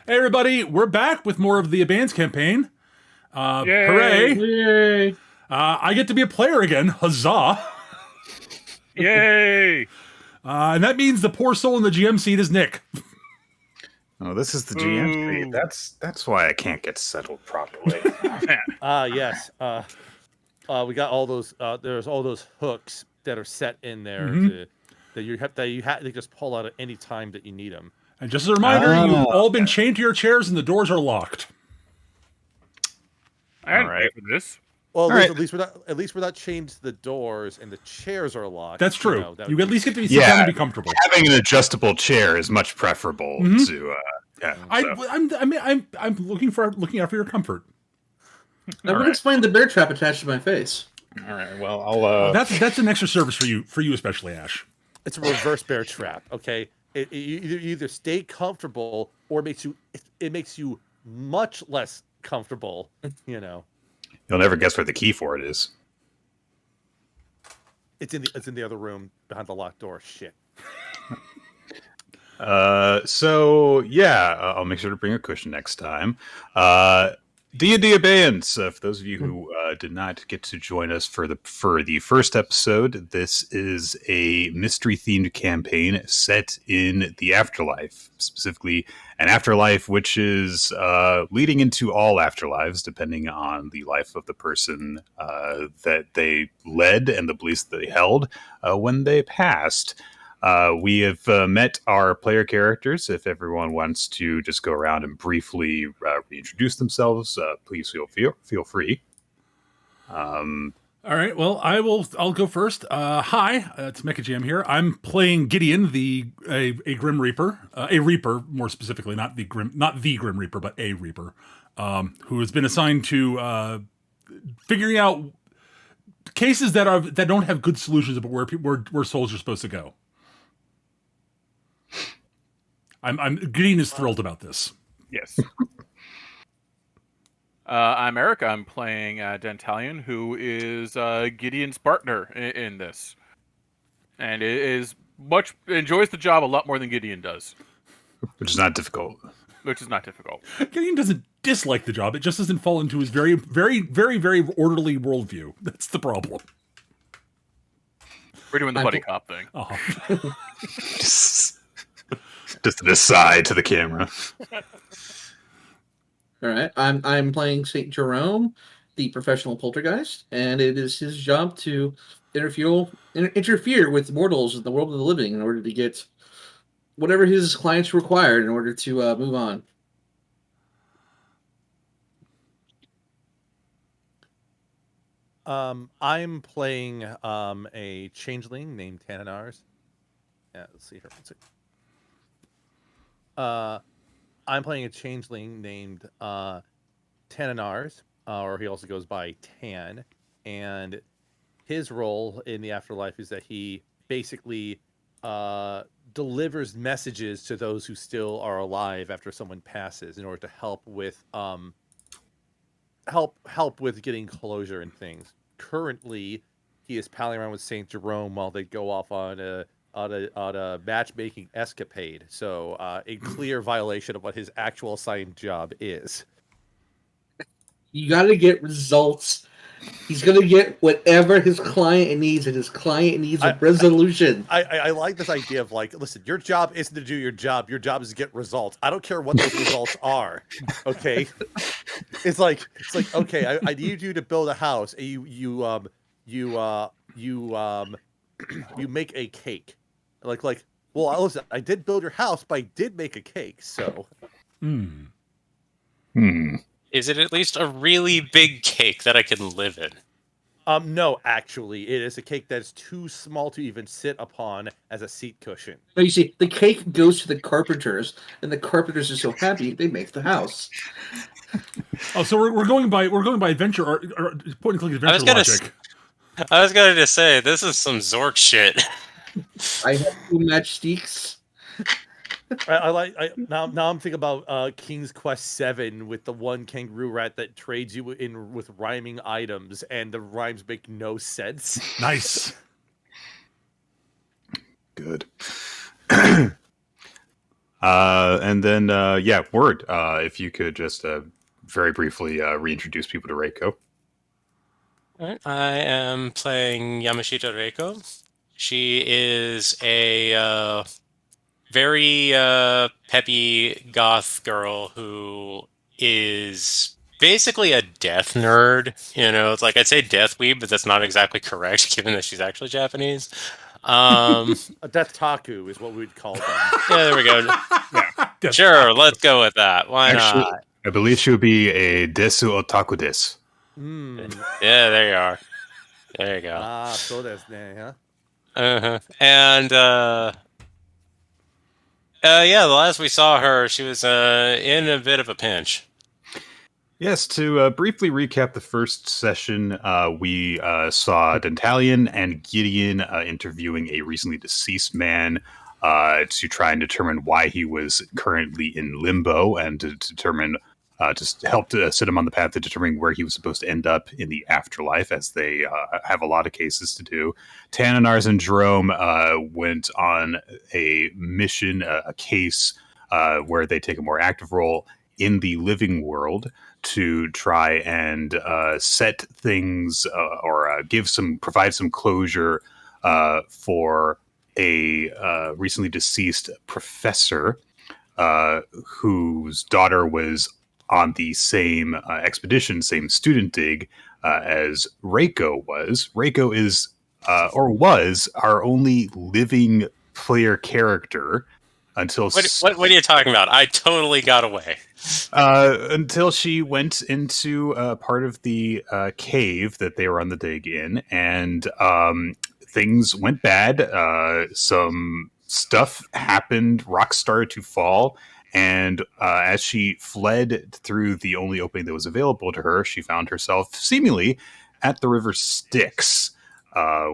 Hey everybody, we're back with more of the Abeyance campaign. Yay! Hooray! Yay! I get to be a player again. Huzzah! Yay! And that means the poor soul in the GM seat is Nick. Oh, this is the GM seat. Ooh. That's why I can't get settled properly. Yes. We got all those. There's all those hooks that are set in there that you have to just pull out at any time that you need them. And just as a reminder, you've all been chained to your chairs and the doors are locked. I didn't pay for this. Well, at least we're not chained to the doors and the chairs are locked. That's true. You at least get to be sit Yeah. down and be comfortable. Having an adjustable chair is much preferable to. I'm looking out for your comfort. I would explain the bear trap attached to my face. All right. Well, I'll. That's an extra service for you especially, Ash. It's a reverse bear trap. Okay, you either stay comfortable or it makes you much less comfortable. You know. You'll never guess where the key for it is. It's in the other room behind the locked door. Shit. So yeah, I'll make sure to bring a cushion next time. D&D Abeyance. For those of you who did not get to join us for the first episode, this is a mystery-themed campaign set in the afterlife, specifically an afterlife which is leading into all afterlives, depending on the life of the person that they led and the beliefs that they held when they passed. We have met our player characters. If everyone wants to just go around and briefly reintroduce themselves, please feel free. All right. Well, I'll go first. Hi, it's Mecha Jam here. I'm playing Gideon, a Grim Reaper, a Reaper more specifically, not the Grim Reaper, but a Reaper, who has been assigned to figuring out cases that don't have good solutions about where souls are supposed to go. Gideon is thrilled about this. Yes. I'm Eric. I'm playing Dentalion, who is Gideon's partner in this, and enjoys the job a lot more than Gideon does, Which is not difficult. Gideon doesn't dislike the job; it just doesn't fall into his very, very, very, very orderly worldview. That's the problem. We're doing the buddy cop thing. Just an aside to the camera. All right, I'm playing Saint Jerome, the professional poltergeist, and it is his job to interfere with mortals in the world of the living in order to get whatever his clients require in order to move on. I'm playing a changeling named Tananars. Yeah, let's see here. I'm playing a changeling named Tananars, or he also goes by Tan, and his role in the afterlife is that he basically delivers messages to those who still are alive after someone passes in order to help with getting closure and things. Currently, he is palling around with Saint Jerome while they go off on a matchmaking escapade. So a clear violation of what his actual assigned job is. You got to get results. He's going to get whatever his client needs, and his client needs a resolution. I like this idea of like, listen, your job isn't to do your job. Your job is to get results. I don't care what those results are. Okay, it's like okay, I need you to build a house. And you make a cake. Like, well, listen, I did build your house, but I did make a cake. So, Is it at least a really big cake that I can live in? No, actually, it is a cake that's too small to even sit upon as a seat cushion. No, you see, the cake goes to the carpenters, and the carpenters are so happy they make the house. Oh, so we're going by adventure or point and click adventure logic. I was going to say this is some Zork shit. I have 2 matchsticks. Now I'm thinking about King's Quest 7 with the one kangaroo rat that trades you with rhyming items, and the rhymes make no sense. Nice. Good. And then, Word, if you could just very briefly reintroduce people to Reiko. Alright, I am playing Yamashita Reiko. She is a very peppy goth girl who is basically a death nerd. You know, it's like I'd say death weeb, but that's not exactly correct given that she's actually Japanese. A death taku is what we'd call them. Yeah, there we go. Death Sure, taco. let's go with that. Why Actually, not? I believe she would be a desu otaku desu. Yeah, there you are. There you go. So desu ne, huh? Uh-huh. And the last we saw her, she was in a bit of a pinch. Yes, to briefly recap the first session, we saw Dentalion and Gideon interviewing a recently deceased man to try and determine why he was currently in limbo and to determine, just help to set him on the path to determining where he was supposed to end up in the afterlife, as they have a lot of cases to do. Tananars and Jerome went on a mission, a case where they take a more active role in the living world to try and set things or provide some closure for a recently deceased professor whose daughter was on the same expedition, same student dig as Reiko was. Reiko is or was our only living player character until What are you talking about? I totally got away. until she went into part of the cave that they were on the dig in, and things went bad. Some stuff happened. Rocks started to fall, and as she fled through the only opening that was available to her, she found herself seemingly at the river Styx.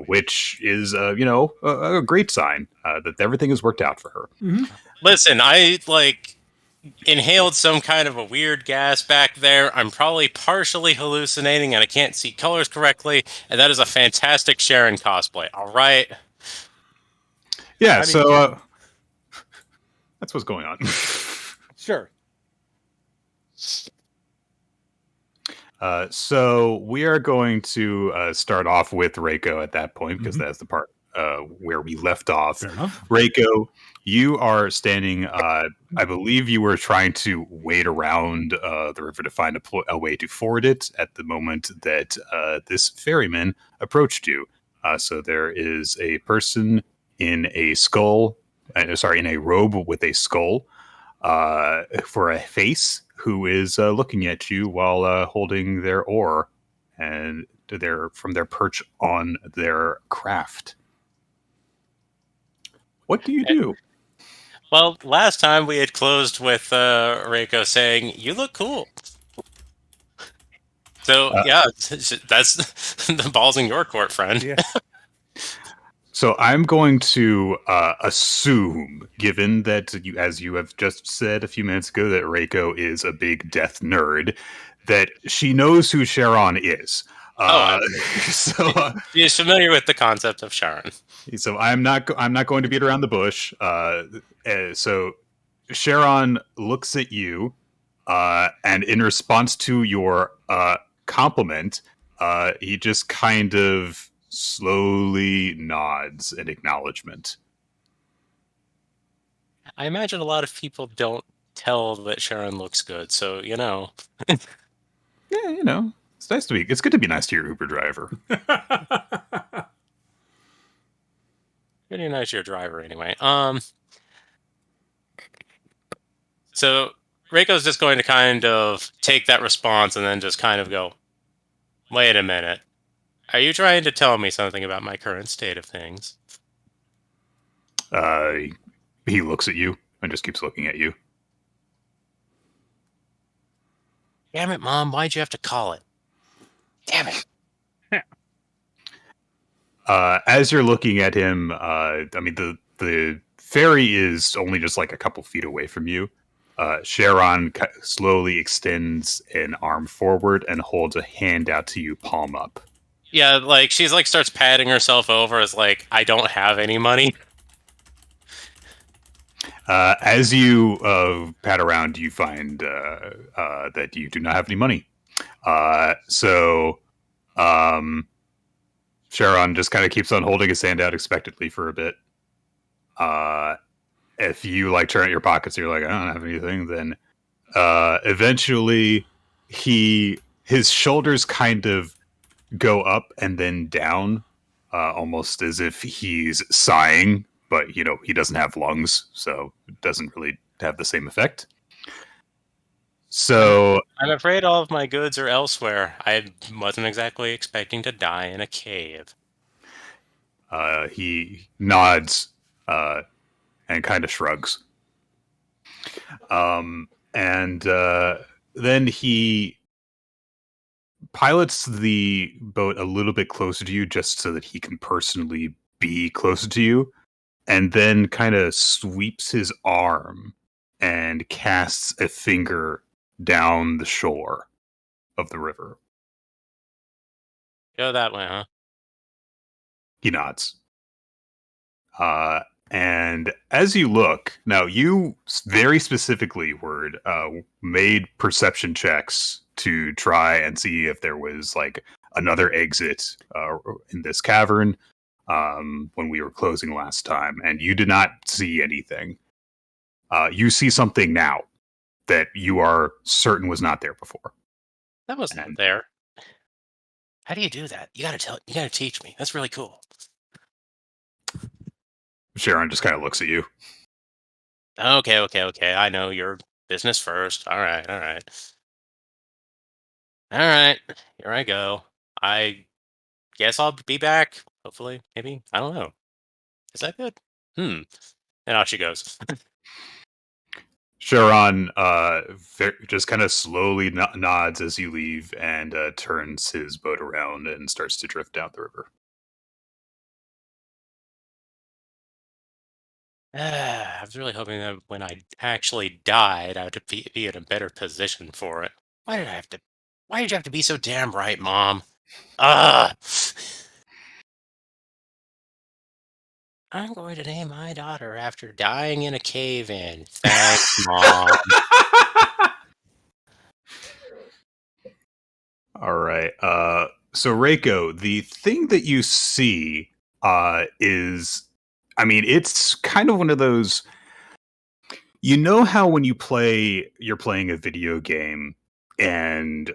Which is, a great sign that everything has worked out for her. Mm-hmm. Listen, I inhaled some kind of a weird gas back there. I'm probably partially hallucinating and I can't see colors correctly. And that is a fantastic Sharon cosplay. All right. Yeah, I mean- so that's what's going on. Sure. So we are going to start off with Reiko at that point, because Mhm. that's the part where we left off. Fair enough. Reiko, you are standing, I believe you were trying to wade around the river to find a way to ford it at the moment that this ferryman approached you. So there is a person in a in a robe with a skull for a face, who is looking at you while holding their oar and from their perch on their craft. What do you do? Well, last time we had closed with Reiko saying, "You look cool." So, that's the ball's in your court, friend. Yeah. So I'm going to assume, given that you, as you have just said a few minutes ago, that Reiko is a big death nerd, that she knows who Sharon is. She's familiar with the concept of Sharon. So I'm not going to beat around the bush. So Sharon looks at you, and in response to your compliment, he just kind of slowly nods in acknowledgement. I imagine a lot of people don't tell that Sharon looks good, so Yeah, it's good to be nice to your Uber driver. pretty nice your driver anyway. So Reiko's just going to kind of take that response and then just kind of go, "Wait a minute. Are you trying to tell me something about my current state of things?" He looks at you and just keeps looking at you. Damn it, Mom, why'd you have to call it? Damn it. As you're looking at him, the ferry is only just like a couple feet away from you. Sharon slowly extends an arm forward and holds a hand out to you, palm up. Yeah, she's starts patting herself over as I don't have any money. As you pat around, you find that you do not have any money. So Sharon just kind of keeps on holding his hand out expectantly for a bit. If you like turn out your pockets and you're like, I don't have anything, then eventually his shoulders kind of go up and then down, almost as if he's sighing, but he doesn't have lungs, so it doesn't really have the same effect. So I'm afraid all of my goods are elsewhere. I wasn't exactly expecting to die in a cave. he nods and kind of shrugs. And then he pilots the boat a little bit closer to you just so that he can personally be closer to you, and then kind of sweeps his arm and casts a finger down the shore of the river. Go that way, huh? He nods. And as you look, now you very specifically, Word, made perception checks to try and see if there was like another exit in this cavern when we were closing last time, and you did not see anything. You see something now that you are certain was not there before. That wasn't there. How do you do that? You gotta teach me. That's really cool. Sharon just kind of looks at you. Okay. I know your business first. All right. Here I go. I guess I'll be back. Hopefully, maybe. I don't know. Is that good? And out she goes. Sharon just kind of slowly nods as you leave and turns his boat around and starts to drift down the river. I was really hoping that when I actually died, I would be in a better position for it. Why did you have to be so damn right, Mom? Ugh! I'm going to name my daughter after dying in a cave-in. Thanks, Mom. All right. So Reiko, the thing that you see is, I mean, it's kind of one of those. You know how when you're playing a video game, and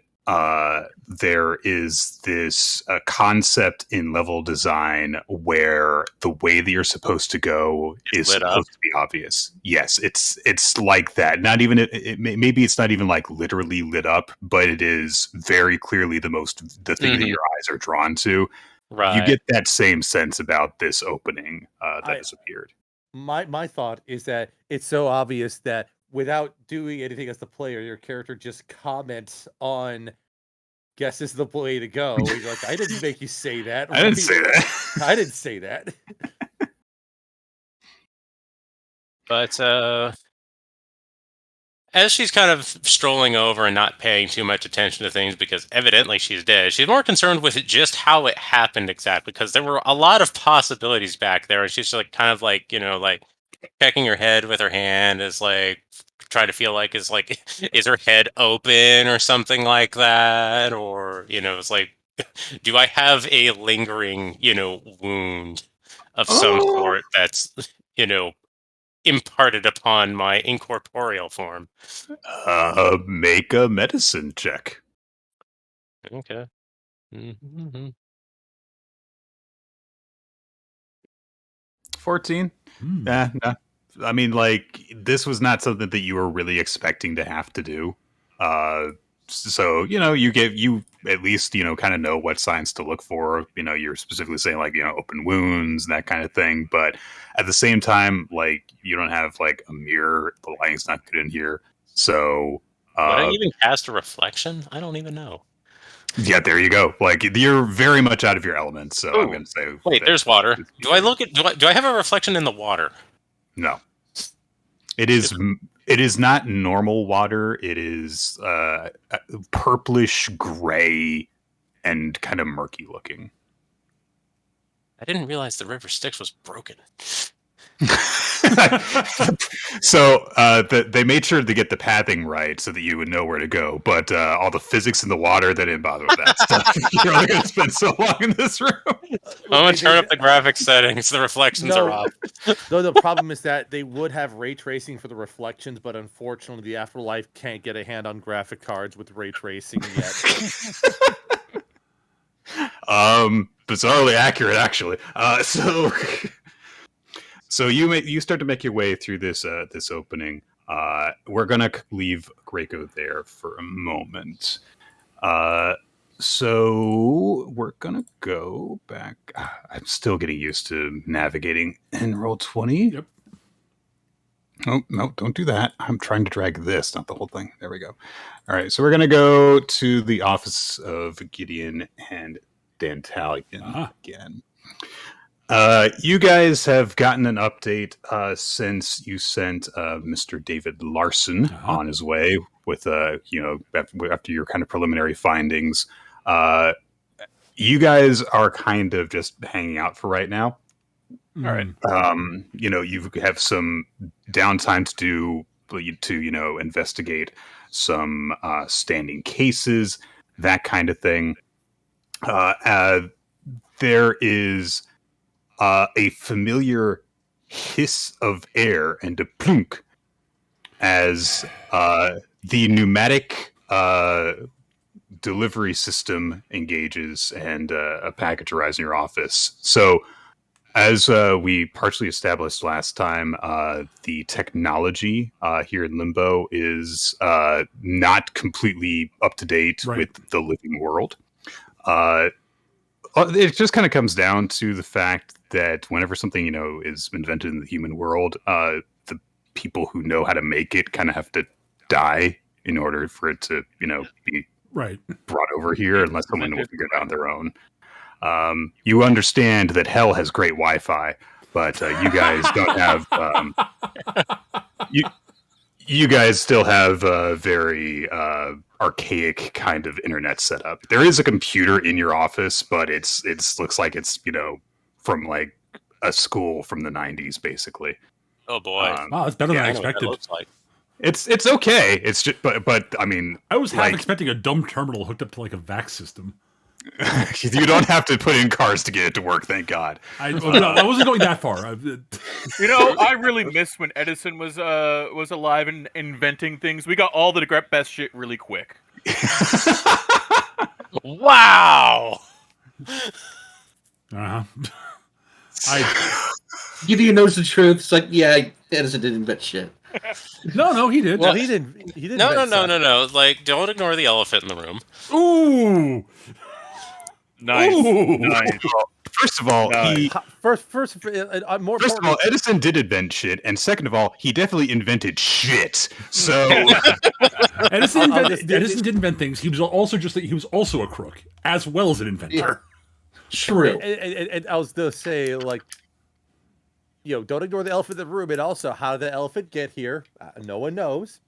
there is this concept in level design where the way that you're supposed to go is lit up. supposed to be obvious. Yes, it's like that. Not even maybe it's not even like literally lit up, but it is very clearly the thing that your eyes are drawn to. Right. You get that same sense about this opening that has appeared. My thought is that it's so obvious that without doing anything as the player, your character just comments on guess is the way to go. He's like, I didn't make you say that. I didn't say that. I didn't say that. But as she's kind of strolling over and not paying too much attention to things because evidently she's dead, she's more concerned with just how it happened exactly, because there were a lot of possibilities back there, and she's like kind of like, like checking her head with her hand, is like trying to feel like is her head open or something like that, or it's like, do I have a lingering wound of some sort that's imparted upon my incorporeal form? Make a medicine check. Okay. 14. Nah. I mean, like, this was not something that you were really expecting to have to do. So you at least kind of know what signs to look for. You're specifically saying like open wounds, that kind of thing. But at the same time, like, you don't have like a mirror. The lighting's not good in here. So would I even cast a reflection? I don't even know. Yeah, there you go. Like, you're very much out of your element. So I'm going to say, wait, there's water. Do I have a reflection in the water? No. It is not normal water. It is purplish gray and kind of murky looking. I didn't realize the river Styx was broken. So they made sure to get the pathing right so that you would know where to go. But all the physics in the water, they didn't bother with that stuff. You're only going to spend so long in this room. I'm gonna turn up the graphics settings. The reflections are off. No, the problem is that they would have ray tracing for the reflections, but unfortunately, the Afterlife can't get a hand on graphic cards with ray tracing yet. Bizarrely accurate, actually. So you start to make your way through this opening. We're gonna leave Greco there for a moment. So we're gonna go back. I'm still getting used to navigating in Roll20. Yep. Oh no! Don't do that. I'm trying to drag this, not the whole thing. There we go. All right, so we're gonna go to the office of Gideon and Dantalion again. You guys have gotten an update since you sent Mr. David Larson on his way with after your kind of preliminary findings. You guys are kind of just hanging out for right now. All right. You have some downtime to investigate some standing cases, that kind of thing. There is a familiar hiss of air and a plunk as the pneumatic delivery system engages and a package arrives in your office. So, as we partially established last time, the technology here in Limbo is not completely up to date with the living world. It just kind of comes down to the fact that whenever something, is invented in the human world, the people who know how to make it kind of have to die in order for it to, be brought over here, unless someone will figure it out on their own. You understand that hell has great Wi-Fi, but you guys don't have. You guys still have a very archaic kind of internet setup. There is a computer in your office, but it looks like it's from like a school from the 90s, basically. Oh boy! Wow, it's better than I expected. Like. It's okay. It's just, but I mean, I was half expecting a dumb terminal hooked up to like a VAX system. You don't have to put in cars to get it to work, thank God. I wasn't going that far. I really miss when Edison was alive and inventing things. We got all the best shit really quick. Wow. Gideon knows the truth. It's like, yeah, Edison didn't invent shit. No, he did. Well, he didn't. No. Like, don't ignore the elephant in the room. Ooh. Nice. Ooh. Nice. First of all, Edison did invent shit, and second of all, he definitely invented shit. So Edison did invent things. He was also a crook as well as an inventor. Yeah. True. And I was going to say, like, don't ignore the elephant in the room, and also how did the elephant get here? No one knows.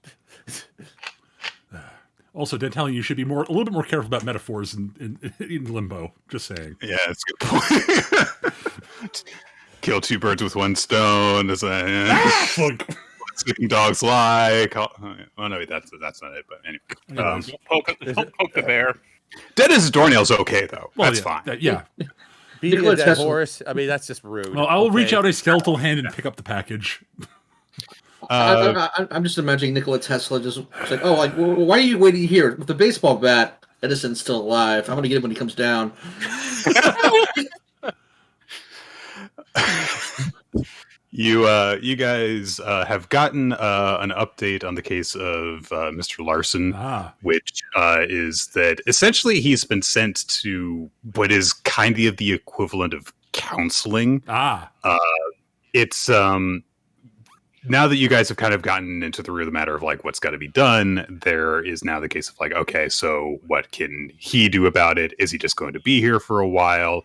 Also, Dantalion, you should be a little bit more careful about metaphors in Limbo. Just saying. Yeah, that's a good point. Kill two birds with one stone. Speaking dogs like. Oh no, that's not it. But anyway, don't poke the bear. Dead as a doornail's okay though. Well, that's fine. Yeah. Beating a dead horse. I mean, that's just rude. Well, I'll reach out a skeletal hand and pick up the package. I'm just imagining Nikola Tesla just like, why are you waiting here with the baseball bat? Edison's still alive. I'm going to get him when he comes down. You guys have gotten an update on the case of Mr. Larson, which is that essentially he's been sent to what is kind of the equivalent of counseling. It's now that you guys have kind of gotten into the root of the matter of like what's got to be done, there is now the case of like, okay, so what can he do about it? Is he just going to be here for a while?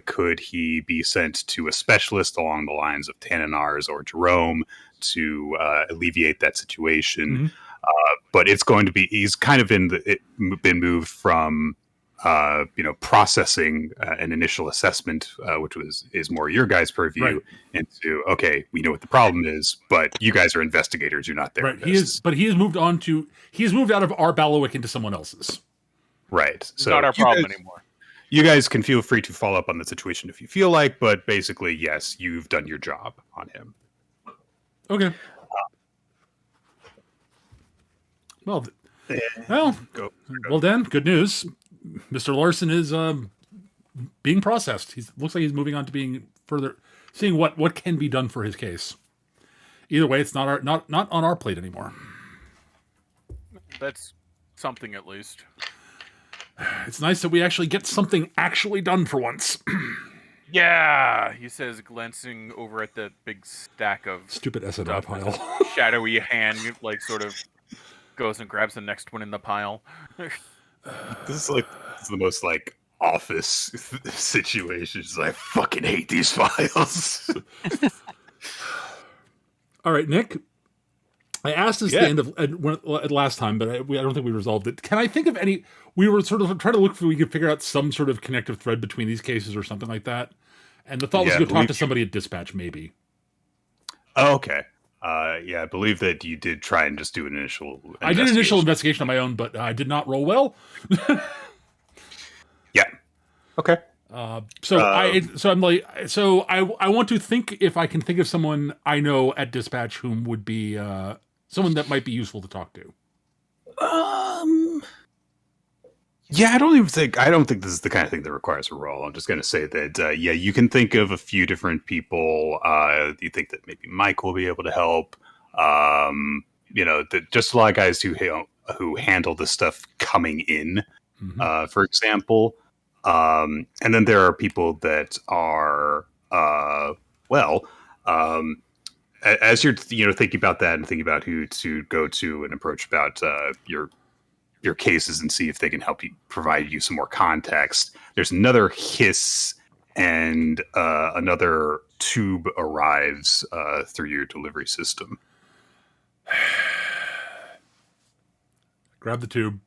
Could he be sent to a specialist along the lines of Tanninars or Jerome to alleviate that situation? Mm-hmm. But it's going to be, he's kind of been moved from processing an initial assessment, which is more your guys' purview, Right. into, okay, we know what the problem is, but you guys are investigators, you're not Right. therapists. He has moved out of our bailiwick into someone else's. Right. It's So not our you problem guys- anymore. You guys can feel free to follow up on the situation if you feel like, but basically, yes, you've done your job on him. Okay. Well, Go. well, Dan, good news. Mr. Larson is being processed. He looks like he's moving on to being further, seeing what can be done for his case. Either way, it's not on our plate anymore. That's something at least. It's nice that we actually get something actually done for once. Yeah, he says, glancing over at the big stack of Stupid SNR stuff. pile. Shadowy hand, like, sort of goes and grabs the next one in the pile. This is the most like office situation. It's like, I fucking hate these files. All right, Nick. I asked this at the end of last time, but I don't think we resolved it. Can I think of any? We were sort of trying to look if we could figure out some sort of connective thread between these cases or something like that. And the thought was to go talk to somebody at dispatch, maybe. Oh, okay. I believe that you did try and just do an initial. I did an initial investigation on my own, but I did not roll well. Yeah. Okay. I want to think if I can think of someone I know at dispatch whom would be someone that might be useful to talk to. Yeah, I don't think this is the kind of thing that requires a roll. I'm just going to say that, you can think of a few different people. You think that maybe Mike will be able to help. Just a lot of guys who handle the stuff coming in, for example. And then there are people that are, as you're thinking about that and thinking about who to go to and approach about your cases and see if they can help you, provide you some more context. There's another hiss, and another tube arrives through your delivery system. Grab the tube.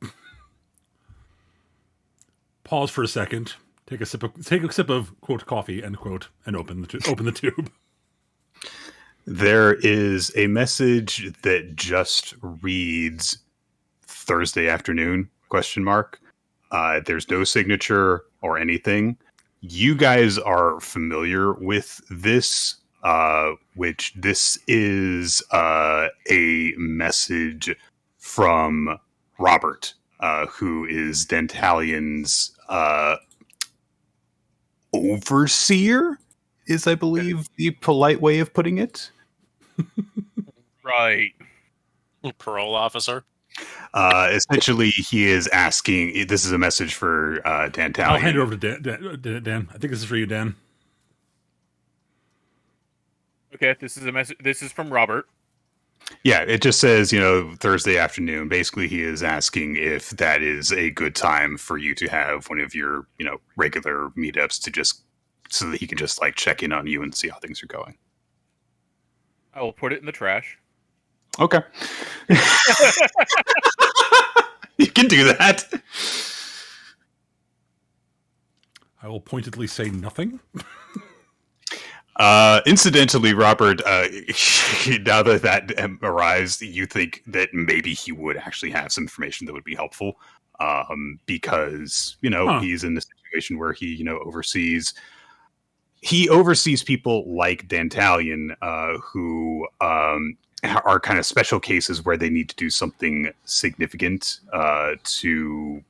Pause for a second. Take a sip of quote coffee end quote, and open the tube. There is a message that just reads Thursday afternoon ? There's no signature or anything. You guys are familiar with this, which this is a message from Robert, who is Dentalion's overseer, is, I believe, the polite way of putting it. Right. Parole officer. Essentially, he is asking. This is a message for Dantalion. I'll hand it over to Dan. I think this is for you, Dan. Okay, this is a message. This is from Robert. Yeah, it just says, Thursday afternoon. Basically, he is asking if that is a good time for you to have one of your, regular meetups so that he can just check in on you and see how things are going. I will put it in the trash. Okay. You can do that. I will pointedly say nothing. Incidentally, Robert, now that arrives, you think that maybe he would actually have some information that would be helpful, because he's in a situation where he oversees people like Dantalion, who are kind of special cases where they need to do something significant to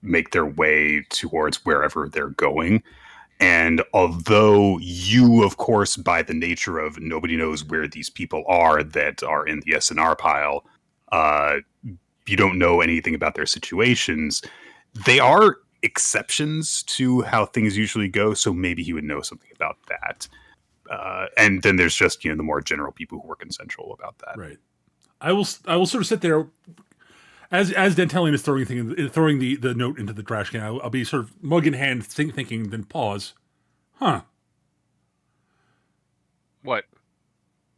make their way towards wherever they're going. And although you, of course, by the nature of nobody knows where these people are that are in the SNR pile, you don't know anything about their situations. They are exceptions to how things usually go, so maybe he would know something about that. And then there's just the more general people who work in Central about that. Right. I will sort of sit there as Dantalion is throwing the note into the trash can. I'll be sort of mug in hand, thinking, then pause. Huh. What?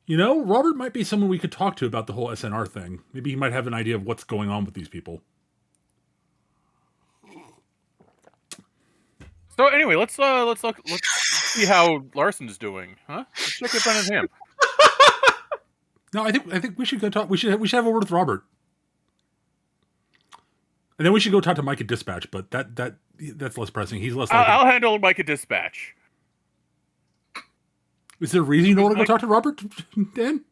Robert might be someone we could talk to about the whole SNR thing. Maybe he might have an idea of what's going on with these people. So anyway, let's see how Larson's doing, huh? Let's check up on him. No, I think we should go talk. We should have a word with Robert, and then we should go talk to Mike at Dispatch. But that's less pressing. He's less. I'll handle Mike at Dispatch. Is there a reason you don't want to go talk to Robert, Dan?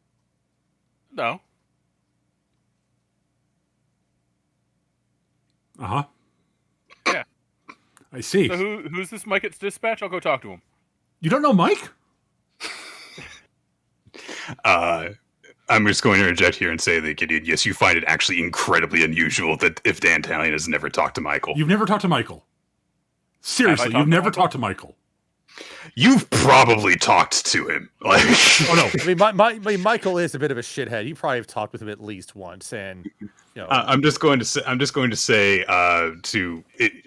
No. Uh-huh. Yeah. I see. So who's this Mike at Dispatch? I'll go talk to him. You don't know Mike? I'm just going to interject here and say that, Gideon, yes, you find it actually incredibly unusual that if Dan Talion has never talked to Michael. You've never talked to Michael. Seriously, you've never talked to Michael. You've probably talked to him. Like, oh no! I mean, Michael is a bit of a shithead. You probably have talked with him at least once, and you know. I'm just going to say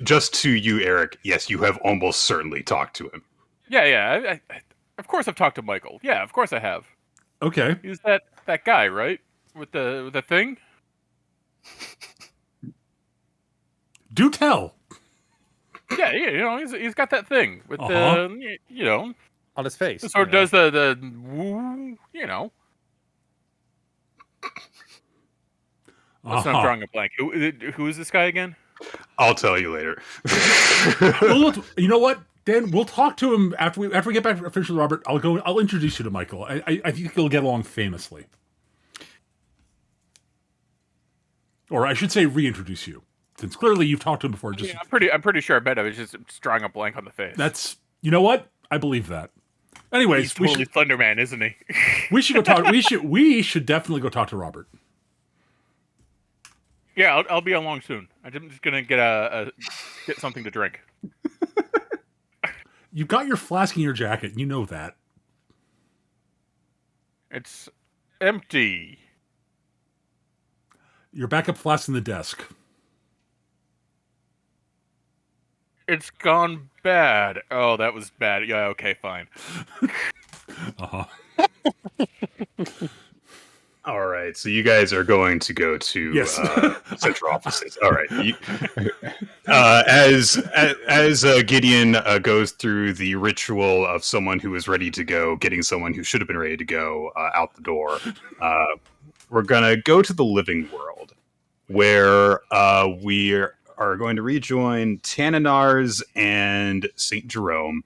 just to you, Eric. Yes, you have almost certainly talked to him. Yeah. I, of course, I've talked to Michael. Yeah, of course I have. Okay. He's that guy, right? With the thing. Do tell. Yeah, you know, he's got that thing with the, you know, on his face. It sort of does the woo, you know. I'm drawing a blank. Who is this guy again? I'll tell you later. Well, you know what, Dan? We'll talk to him after we get back to finish with Robert. I'll introduce you to Michael. I think you'll get along famously. Or I should say, reintroduce you. Since clearly you've talked to him before. Just I'm pretty sure I bet I was just drawing a blank on the face. That's, you know what? I believe that. Anyways, he's totally Thunderman, isn't he? We should go talk. We should definitely go talk to Robert. Yeah, I'll be along soon. I'm just gonna get something to drink. You've got your flask in your jacket. You know that. It's empty. Your backup flask in the desk. It's gone bad. Oh, that was bad. Yeah, okay, fine. Uh-huh. All right, so you guys are going to go to central offices. All right. As Gideon goes through the ritual of someone who is ready to go, getting someone who should have been ready to go out the door, we're going to go to the living world, where we are going to rejoin Tanninars and St. Jerome.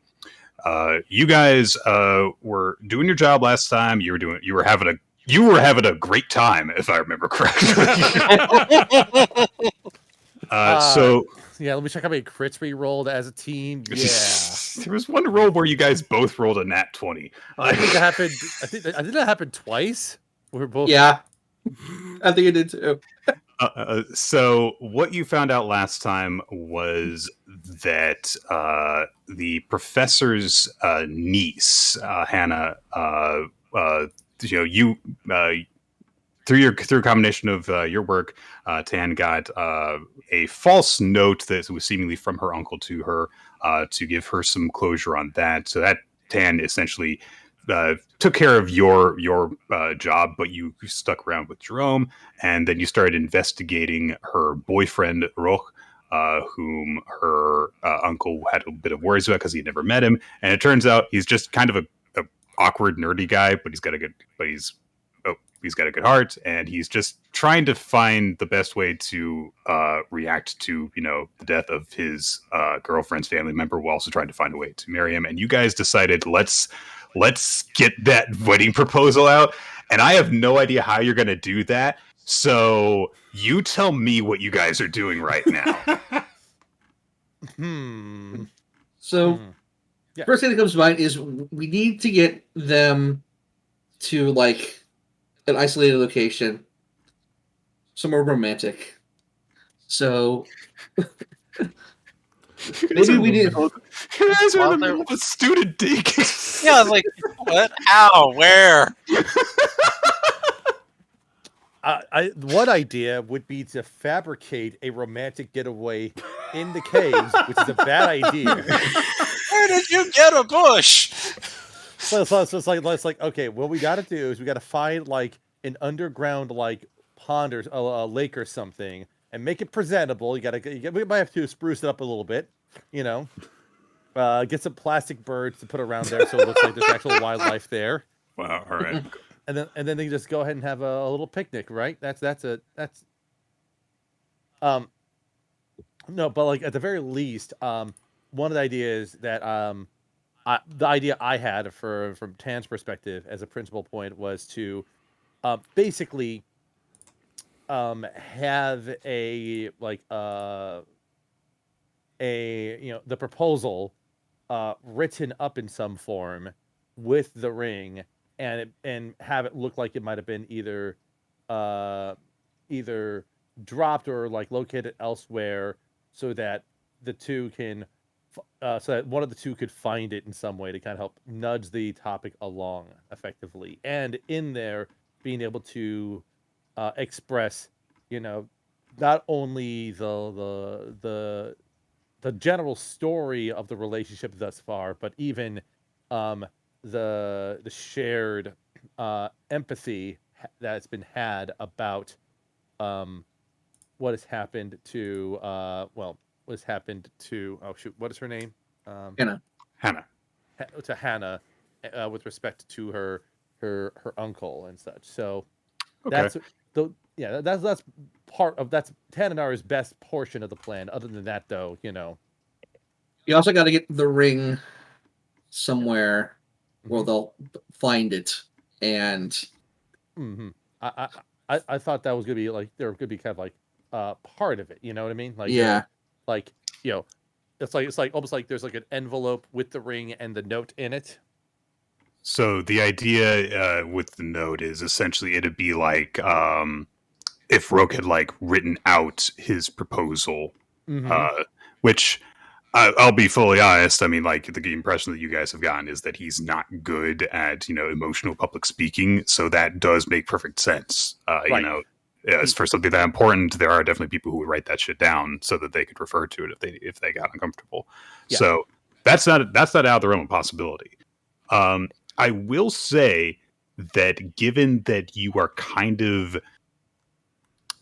You guys were doing your job last time. You were having a great time, if I remember correctly. So yeah, let me check how many crits we rolled as a team. Yeah, there was one roll where you guys both rolled a nat 20. I think that happened. I think that happened twice. We were both. Yeah, I think it did too. So what you found out last time was that the professor's niece, Hannah, you through a combination of your work, Tan got a false note that was seemingly from her uncle to her to give her some closure on that. So that Tan essentially took care of your job, but you stuck around with Jerome, and then you started investigating her boyfriend Roch, whom her uncle had a bit of worries about because he had never met him, and it turns out he's just kind of a awkward, nerdy guy, but he's got a good heart, and he's just trying to find the best way to react to the death of his girlfriend's family member, while also trying to find a way to marry him. And you guys decided let's get that wedding proposal out, and I have no idea how you're going to do that. So you tell me what you guys are doing right now. So, first thing that comes to mind is we need to get them to like an isolated location, somewhere romantic. So maybe we need. You guys are in the middle of a student dig. Yeah, like what? How? Where? One idea would be to fabricate a romantic getaway in the caves, which is a bad idea. Where did you get a bush? So it's like okay, what we got to do is we got to find like an underground like pond or a lake or something, and make it presentable. We might have to spruce it up a little bit, Get some plastic birds to put around there so it looks like there's actual wildlife there. Wow. All right. And then they just go ahead and have a little picnic, right? That's no, but like at the very least, one of the ideas that the idea I had from Tan's perspective as a principal point was to basically have a the proposal written up in some form with the ring and have it look like it might have been either dropped or like located elsewhere so that the two can so that one of the two could find it in some way to kind of help nudge the topic along effectively, and in there being able to express not only the general story of the relationship thus far, but even the shared empathy that's been had about what has happened to what has happened to what is her name? Hannah. To Hannah with respect to her uncle and such. So Okay. that's part of that's Tananar's best portion of the plan. Other than that, though, You also got to get the ring somewhere where they'll find it, and I thought that was gonna be like there could be kind of like part of it. You know what I mean? Like yeah, it's like almost like there's like an envelope with the ring and the note in it. So the idea with the note is essentially it'd be like if Roke had like written out his proposal, which I'll be fully honest. I mean, like the impression that you guys have gotten is that he's not good at emotional public speaking. So that does make perfect sense. Right. As for something that important, there are definitely people who would write that shit down so that they could refer to it if they got uncomfortable. Yeah. So that's not out of the realm of possibility. I will say that given that you are kind of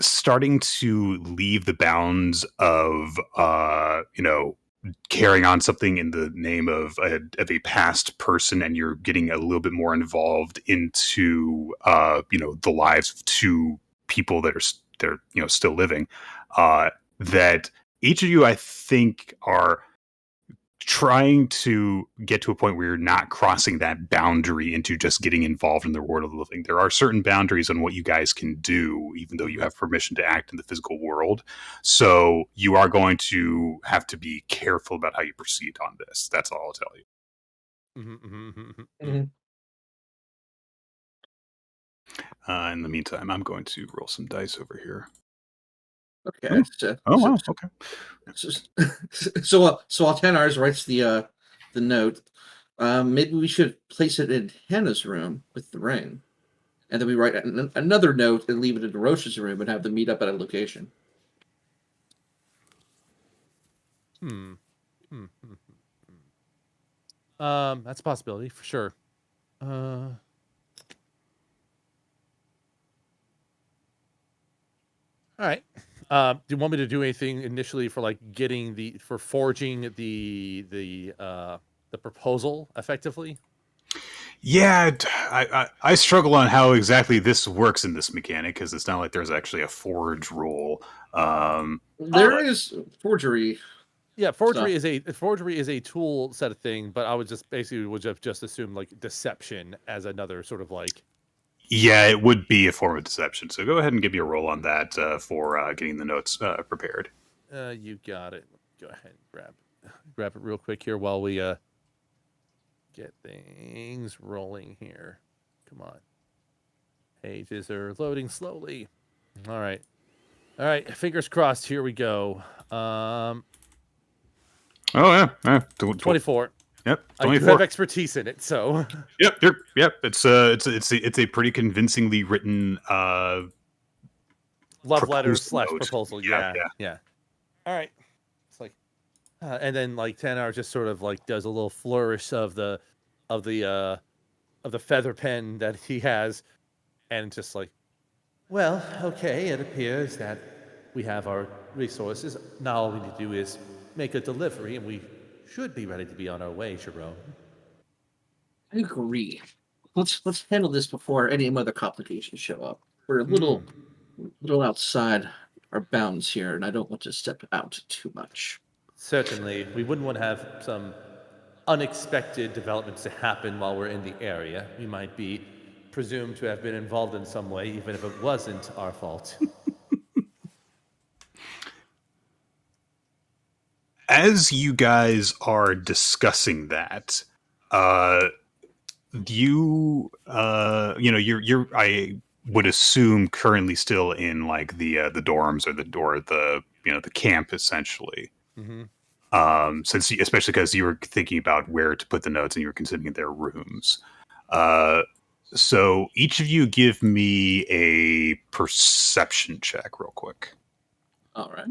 starting to leave the bounds of carrying on something in the name of a past person, and you're getting a little bit more involved into the lives of two people that are still living, that each of you I think are trying to get to a point where you're not crossing that boundary into just getting involved in the world of the living. There are certain boundaries on what you guys can do, even though you have permission to act in the physical world. So you are going to have to be careful about how you proceed on this. That's all I'll tell you. In the meantime, I'm going to roll some dice over here. okay. Wow. Okay. So while Tanars writes the note, maybe we should place it in Hannah's room with the ring, and then we write another note and leave it in Roche's room and have them meet up at a location. That's a possibility for sure. All right. Do you want me to do anything initially for like forging the proposal effectively? Yeah, I struggle on how exactly this works in this mechanic, because it's not like there's actually a forge roll. There is forgery. Yeah, forgery is a tool set of thing, but I would just assume like deception as another sort of like. Yeah, it would be a form of deception. So go ahead and give me a roll on that for getting the notes prepared. You got it. Go ahead and grab it real quick here while we get things rolling here. Come on. Pages are loading slowly. All right. Fingers crossed. Here we go. Oh yeah. 24. Yep, 24. I do have expertise in it, so. Yep. It's a pretty convincingly written love letter / proposal. Yeah. All right. It's like, and then like Tanar just sort of like does a little flourish of the feather pen that he has, and just like, well, okay, it appears that we have our resources. Now all we need to do is make a delivery, and we should be ready to be on our way, Jerome. I agree. Let's handle this before any other complications show up. We're a little outside our bounds here, and I don't want to step out too much. Certainly, we wouldn't want to have some unexpected developments to happen while we're in the area. We might be presumed to have been involved in some way, even if it wasn't our fault. As you guys are discussing that, you're I would assume currently still in like the dorms or the camp essentially. Mm-hmm. Since especially because you were thinking about where to put the notes and you were considering their rooms. So each of you give me a perception check real quick. All right.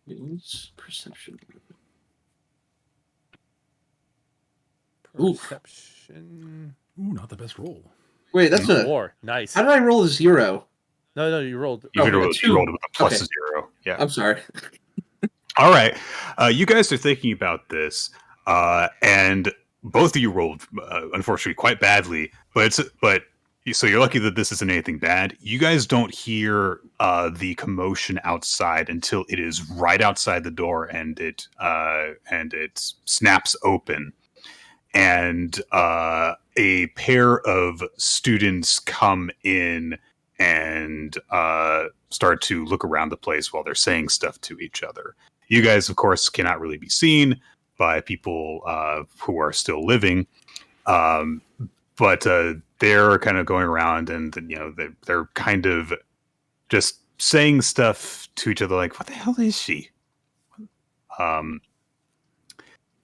Use perception. Oof. Perception. Ooh, not the best roll. Wait, that's a. 4. Nice. How did I roll a 0? No, you rolled. You, Oh, could I roll, got you 2. rolled it with a plus Okay. 0. Yeah. I'm sorry. All right. You guys are thinking about this, and both of you rolled, unfortunately, quite badly. So you're lucky that this isn't anything bad. You guys don't hear the commotion outside until it is right outside the door, and it snaps open, and a pair of students come in and start to look around the place while they're saying stuff to each other. You guys, of course, cannot really be seen by people who are still living, but they're kind of going around, and they're kind of just saying stuff to each other, like, "What the hell is she?"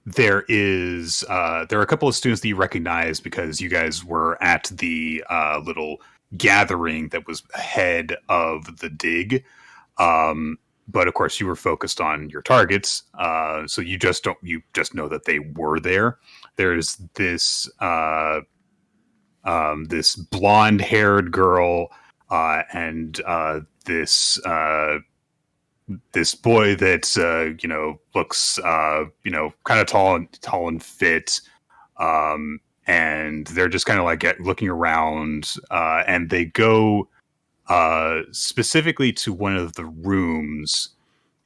There are a couple of students that you recognize because you guys were at the little gathering that was ahead of the dig. But of course, you were focused on your targets, so you just know that they were there. There's this this blonde-haired girl and this boy that looks kind of tall and fit, and they're just kind of like looking around, and they go specifically to one of the rooms,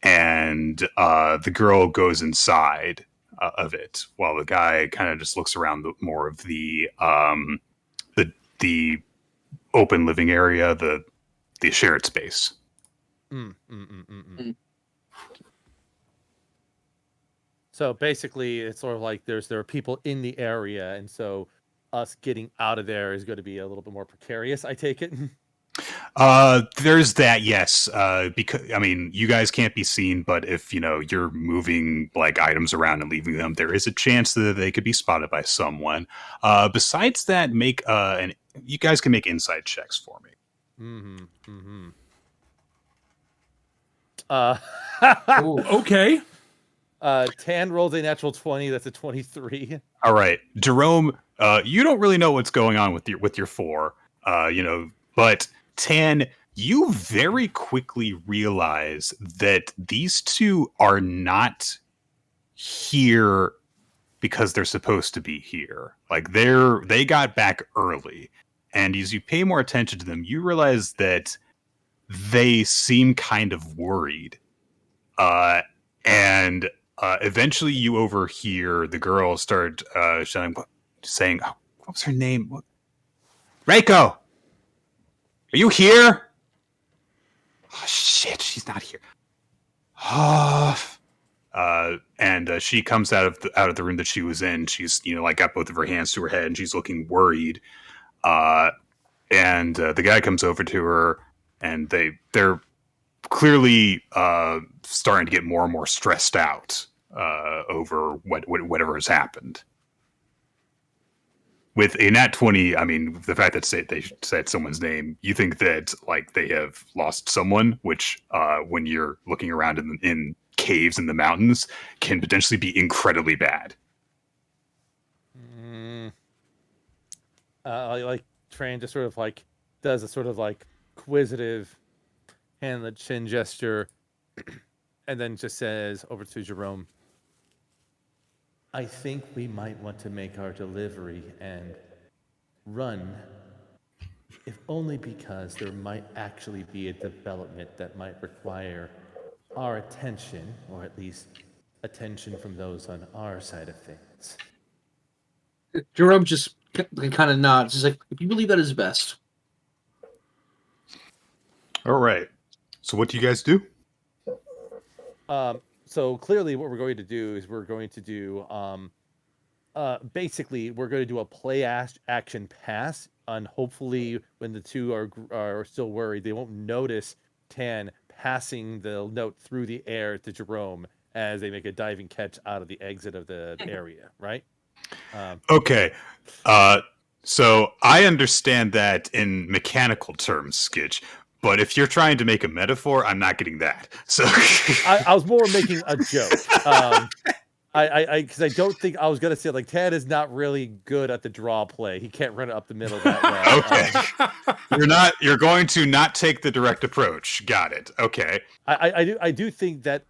and the girl goes inside of it, while the guy kind of just looks around more of the open living area, the shared space. So basically, it's sort of like there are people in the area, and so us getting out of there is going to be a little bit more precarious, I take it. There's that, yes. Because you guys can't be seen, but if you're moving like items around and leaving them, there is a chance that they could be spotted by someone. Besides that, you guys can make insight checks for me. Okay. Tan rolls a natural 20. That's a 23. All right, Jerome. You don't really know what's going on with your 4. But Tan, you very quickly realize that these two are not here because they're supposed to be here. Like they got back early, and as you pay more attention to them, you realize that they seem kind of worried. And eventually you overhear the girl start saying, "Oh, what was her name? What? Reiko! Are you here?" "Oh, shit, she's not here." And she comes out of the room that she was in. She's got both of her hands to her head, and she's looking worried. And the guy comes over to her, and they're clearly starting to get more and more stressed out over whatever has happened. With a nat 20, the fact that they said someone's name, you think that they have lost someone, which when you're looking around in caves in the mountains can potentially be incredibly bad. Tran just sort of does a sort of quizzitive hand on the chin gesture, and then just says over to Jerome, I think we might want to make our delivery and run, if only because there might actually be a development that might require our attention, or at least attention from those on our side of things. Jerome just kind of nods. He's like, if you believe that is best. All right. So what do you guys do? So clearly, what we're going to do is basically we're going to do a play action pass, and hopefully, when the two are still worried, they won't notice Tan passing the note through the air to Jerome as they make a diving catch out of the exit of the area. Right? Okay. So I understand that in mechanical terms, Skitch. But if you're trying to make a metaphor, I'm not getting that. So I was more making a joke. Because I don't think I was gonna say like Tad is not really good at the draw play. He can't run it up the middle that well. Okay. You're going to not take the direct approach. Got it. Okay. I do think that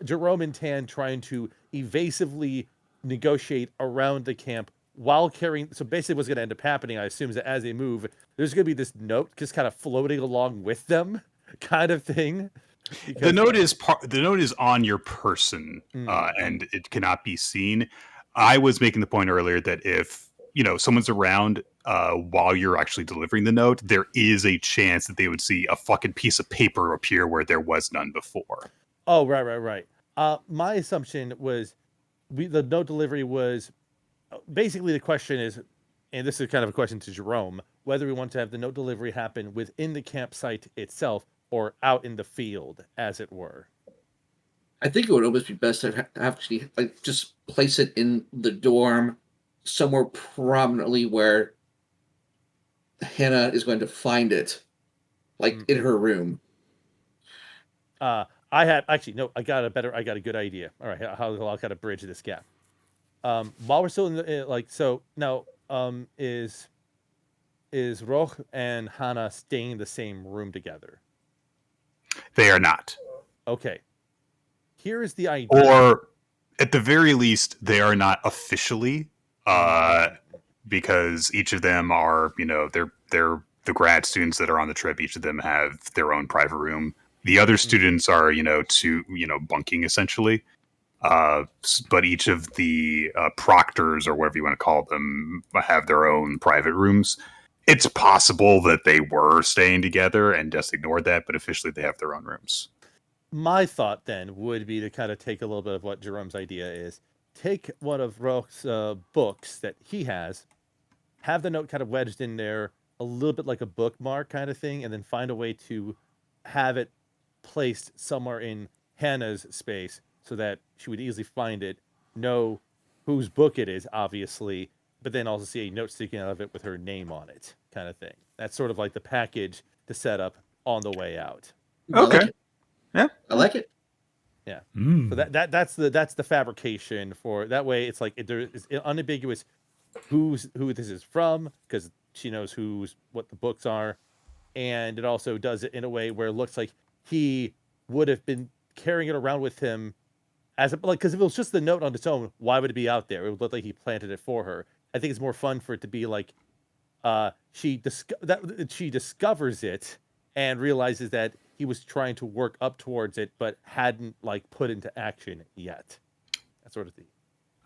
Jerome and Tan trying to evasively negotiate around the camp while carrying. So basically, what's going to end up happening, I assume, is that as they move, there's going to be this note just kind of floating along with them, kind of thing. The note is on your person, and it cannot be seen. I was making the point earlier that if someone's around while you're actually delivering the note, there is a chance that they would see a fucking piece of paper appear where there was none before. Oh, right. My assumption was the note delivery was basically the question is, and this is kind of a question to Jerome, whether we want to have the note delivery happen within the campsite itself or out in the field, as it were. I think it would almost be best to actually just place it in the dorm somewhere prominently where Hannah is going to find it, in her room. I got a good idea. All right, I'll kind of bridge this gap. While we're still in the so now, is Roch and Hannah staying in the same room together? They are not. Okay. Here is the idea. Or at the very least, they are not officially, because each of them are, they're the grad students that are on the trip. Each of them have their own private room. The other students are, bunking essentially. But each of the proctors, or whatever you want to call them, have their own private rooms. It's possible that they were staying together and just ignored that, but officially they have their own rooms. My thought then would be to kind of take a little bit of what Jerome's idea is. Take one of Roch's books that he has, have the note kind of wedged in there, a little bit like a bookmark kind of thing, and then find a way to have it placed somewhere in Hannah's space so that she would easily find it, know whose book it is, obviously, but then also see a note sticking out of it with her name on it, kind of thing. That's sort of like the package to set up on the way out. Okay. I like it. Yeah. So that's the fabrication for that way. It's like there is unambiguous who this is from, because she knows what the books are, and it also does it in a way where it looks like he would have been carrying it around with him as because if it was just the note on its own, why would it be out there? It would look like he planted it for her. I think it's more fun for it to be like she discovers it and realizes that he was trying to work up towards it, but hadn't put into action yet. That sort of thing.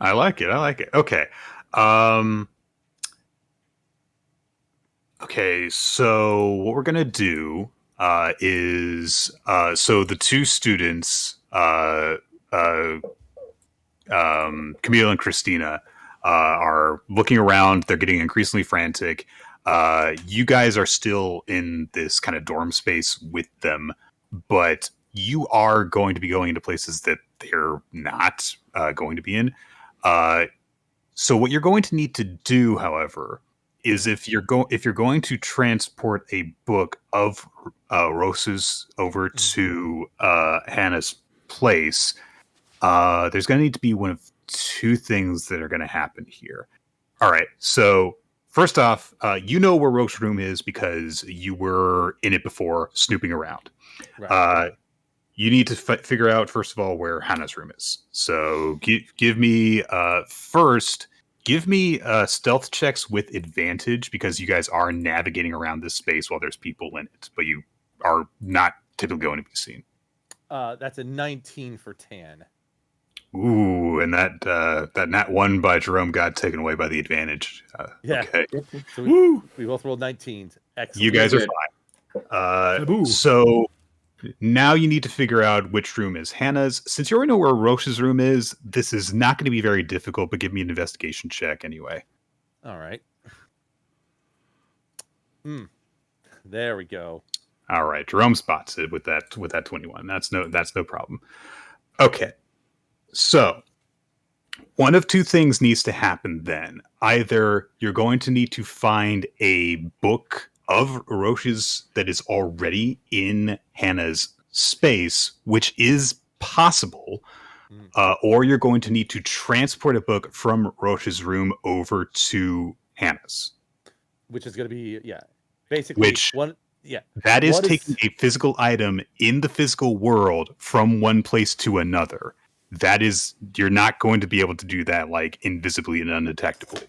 I like it. Okay. Okay, so what we're gonna do is so the two students, Camille and Christina, are looking around. They're getting increasingly frantic. You guys are still in this kind of dorm space with them, but you are going to be going into places that they're not going to be in. So what you're going to need to do, however, is if you're going to transport a book of Rose's over to Hannah's place, there's going to need to be one of two things that are going to happen here. All right, so first off, you know where Rose's room is because you were in it before, snooping around. Right. you need to figure out, first of all, where Hannah's room is. So give me first, give me stealth checks with advantage, because you guys are navigating around this space while there's people in it, but you are not typically going to be seen. That's a 19 for Tan. Ooh, and that nat 1 by Jerome got taken away by the advantage. Yeah. Okay. So Woo! we both rolled 19s. Excellent. You guys are Good. fine. Taboo. So now you need to figure out which room is Hannah's. Since you already know where Roche's room is, this is not going to be very difficult, but give me an investigation check anyway. All right. There we go. All right, Jerome spots it with that 21. That's no problem. Okay. So, one of two things needs to happen then. Either you're going to need to find a book of Roche's that is already in Hannah's space, which is possible, or you're going to need to transport a book from Roche's room over to Hannah's. Which is going to be, basically one. Yeah. That is taking a physical item in the physical world from one place to another. That is, you're not going to be able to do that like invisibly and undetectably.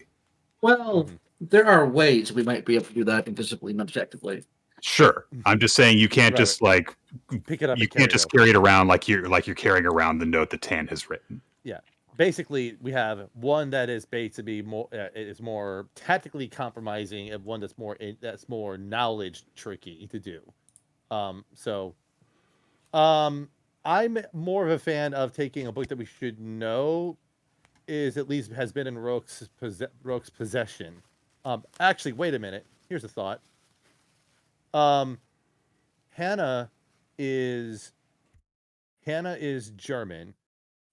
Well, there are ways we might be able to do that invisibly and undetectably. Sure, I'm just saying you can't just like pick it up. You can't just carry it around like you're carrying around the note that Tan has written. Yeah, basically we have one that is basically more is more tactically compromising, and one that's more knowledge tricky to do. I'm more of a fan of taking a book that we should know is at least has been in Roke's possession. Actually, wait a minute. Here's a thought. Hannah is German,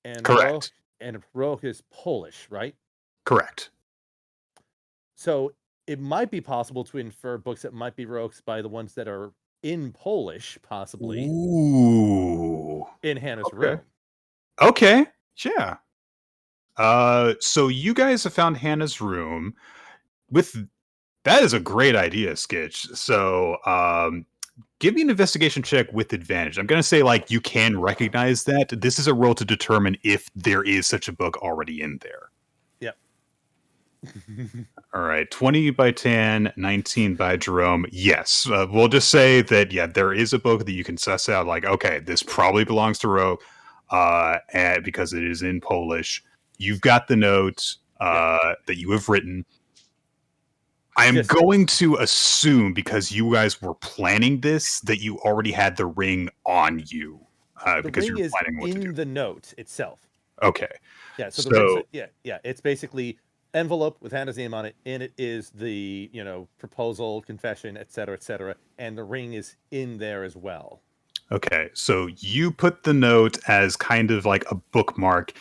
and Correct. Roke is Polish, right? Correct. So it might be possible to infer books that might be Roke's by the ones that are in Polish, possibly. Ooh. In Hannah's room. Okay. Yeah. So you guys have found Hannah's room. That is a great idea, Skitch. So, give me an investigation check with advantage. I'm going to say, like, you can recognize that. This is a roll to determine if there is such a book already in there. Yep. All right. 20 by Tan, 19 by Jerome. Yes. We'll just say that, yeah, there is a book that you can suss out, like, okay, this probably belongs to Roke, and because it is in Polish. You've got the note that you have written. I'm going to assume, because you guys were planning this, that you already had the ring on you. Because you're planning what to do. In the note itself. Okay. Yeah. So the ring, it's basically envelope with Hannah's name on it. In it is the proposal, confession, etc., and the ring is in there as well. Okay. So you put the note as kind of like a bookmark